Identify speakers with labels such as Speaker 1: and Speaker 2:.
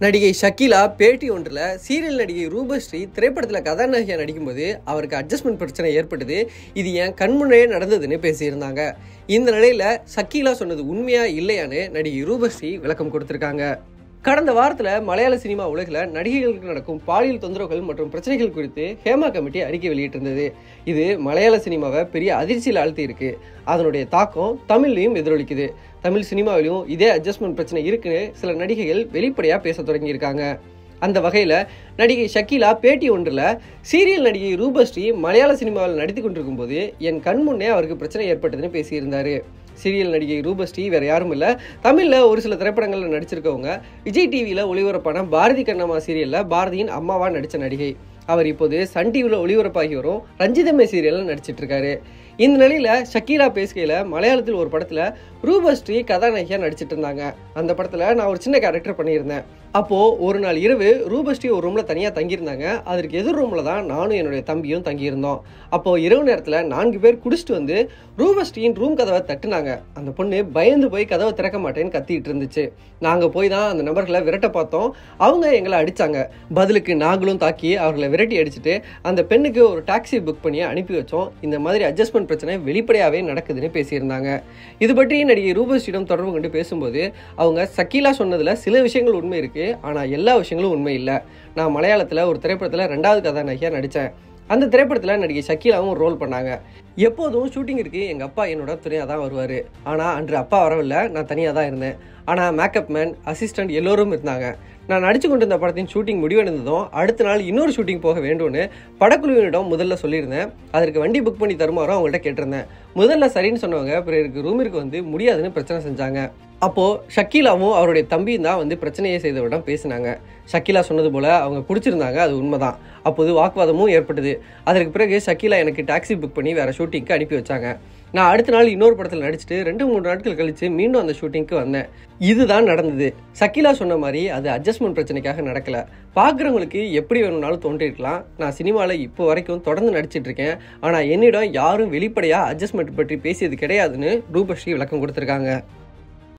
Speaker 1: நடிகை ஷக்கீலா பேட்டி ஒன்றில் சீரியல் நடிகை ரூபஸ்ரீ திரைப்படத்தில் கதாநாயகியாக நடிக்கும்போது அவருக்கு அட்ஜஸ்ட்மெண்ட் பிரச்சனை ஏற்பட்டது. இது என் கண்முன்னே நடந்ததுன்னு பேசியிருந்தாங்க. இந்த நிலையில் ஷக்கீலா சொன்னது உண்மையா இல்லையான்னு நடிகை ரூபஸ்ரீ விளக்கம் கொடுத்துருக்காங்க. கடந்த வாரத்தில் மலையாள சினிமா உலகில் நடிகைகளுக்கு நடக்கும் பாலியல் தொந்தரவுகள் மற்றும் பிரச்சனைகள் குறித்து ஹேமா கமிட்டி அறிக்கை வெளியிட்டிருந்தது. இது மலையாள சினிமாவை பெரிய அதிர்ச்சியில் ஆழ்த்தி இருக்கு. அதனுடைய தாக்கம் தமிழ்லையும் எதிரொலிக்குது. தமிழ் சினிமாவிலும் இதே அட்ஜஸ்ட்மெண்ட் பிரச்சனை இருக்குன்னு சில நடிகைகள் வெளிப்படையாக பேச தொடங்கியிருக்காங்க. அந்த வகையில் நடிகை ஷக்கீலா பேட்டி ஒன்றில் சீரியல் நடிகை ரூபஸ்ரீ மலையாள சினிமாவில் நடித்து கொண்டிருக்கும் போது என் கண் முன்னே அவருக்கு பிரச்சனை ஏற்பட்டதுன்னு பேசியிருந்தார். சீரியல் நடிகை ரூபஸ்ரீ வேறு யாரும் இல்லை, தமிழில் ஒரு சில திரைப்படங்களில் நடிச்சிருக்கவங்க. விஜய் டிவியில் ஒளிபரப்பான பாரதி கண்ணம்மா சீரியலில் பாரதியின் அம்மாவாக நடித்த நடிகை. அவர் இப்போது சன் டிவியில் ஒளிபரப்பாகி வரும் ரஞ்சிதமே சீரியலில் நடிச்சிட்டு இருக்காரு. இந்த நிலையில் ஷக்கீலா பேசுகையில் மலையாளத்தில் ஒரு படத்தில் ரூபஸ்ரீ கதாநாயகியாக நடிச்சிட்டு இருந்தாங்க. அந்த படத்தில் நான் ஒரு சின்ன கேரக்டர் பண்ணியிருந்தேன். அப்போது ஒரு நாள் இரவு ரூபஸ்ரீ ஒரு ரூமில் தனியாக தங்கியிருந்தாங்க. அதற்கு எதிர் ரூமில் தான் நானும் என்னுடைய தம்பியும் தங்கியிருந்தோம். அப்போது இரவு நேரத்தில் 4 பேர் குடிச்சிட்டு வந்து ரூபஸ்ரீயின் ரூம் கதவை தட்டுனாங்க. அந்த பொண்ணு பயந்து போய் கதவை திறக்க மாட்டேன்னு கத்திட்டு இருந்துச்சு. நாங்கள் போய் தான் அந்த நபர்களை விரட்ட பார்த்தோம். அவங்க எங்களை அடித்தாங்க. பதிலுக்கு நாங்களும் தாக்கி அவர்களை விரட்டி அடிச்சுட்டு அந்த பெண்ணுக்கு ஒரு டாக்ஸி புக் பண்ணி அனுப்பி வச்சோம். இந்த மாதிரி அட்ஜஸ்ட்மெண்ட் பிரச்சனை வெளிப்படையாகவே நடக்குதுன்னு பேசியிருந்தாங்க. இது பற்றி நடிகை ரூபஸ்ரீயிடம் தொடர்பு கொண்டு பேசும்போது அவங்க ஷக்கீலா சொன்னதில் சில விஷயங்கள் உண்மை இருக்குது, ஆனால் எல்லா விஷயங்களும் உண்மை இல்லை. நான் மலையாளத்தில் ஒரு திரைப்படத்தில் 2வது கதாநாயகியாக நடித்தேன். அந்த திரைப்படத்தில் நடிகை ஷக்கீலாவும் ரோல் பண்ணாங்க. எப்போதும் ஷூட்டிங் இருக்குது எங்கள் அப்பா என்னோட துணையாக தான் வருவார். ஆனால் அன்று அப்பா வரவில்லை, நான் தனியாக தான் இருந்தேன். ஆனால் மேக்கப் மேன், அசிஸ்டண்ட் எல்லோரும் இருந்தாங்க. நான் நடித்து கொண்டிருந்த படத்தின் ஷூட்டிங் முடிவடைந்ததும் அடுத்த நாள் இன்னொரு ஷூட்டிங் போக வேண்டும்னு படக்குழுவினிடம் முதல்ல சொல்லியிருந்தேன். அதற்கு வண்டி புக் பண்ணி தருமாறும் அவங்கள்ட்ட கேட்டிருந்தேன். முதல்ல சரின்னு சொன்னவங்க பிறகு ரூமிற்கு வந்து முடியாதுன்னு பிரச்சனை செஞ்சாங்க. அப்போது ஷக்கீலாவும் அவருடைய தம்பியும் தான் வந்து பிரச்சனையை செய்தவரிடம் பேசினாங்க. ஷக்கீலா சொன்னது போல் அவங்க குடிச்சிருந்தாங்க, அது உண்மைதான். அப்போது வாக்குவாதமும் ஏற்பட்டது. அதற்கு பிறகு ஷக்கீலா எனக்கு டாக்ஸி புக் பண்ணி வேறு ஷூட்டிங்க்கு அனுப்பி வச்சாங்க. நான் அடுத்த நாள் இன்னொரு படத்தில் நடிச்சுட்டு 2-3 நாட்கள் கழித்து மீண்டும் அந்த ஷூட்டிங்க்கு வந்தேன். இதுதான் நடந்தது. ஷக்கீலா சொன்ன மாதிரி அது அட்ஜஸ்ட்மெண்ட் பிரச்சனைக்காக நடக்கலை. பார்க்குறவங்களுக்கு எப்படி வேணும்னாலும் தோன்றிருக்கலாம். நான் சினிமாவில் இப்போ வரைக்கும் தொடர்ந்து நடிச்சிட்டு இருக்கேன். ஆனால் என்னிடம் யாரும் வெளிப்படையாக அட்ஜஸ்ட்மெண்ட் பற்றி பேசியது கிடையாதுன்னு ரூபஸ்ரீ விளக்கம் கொடுத்துருக்காங்க.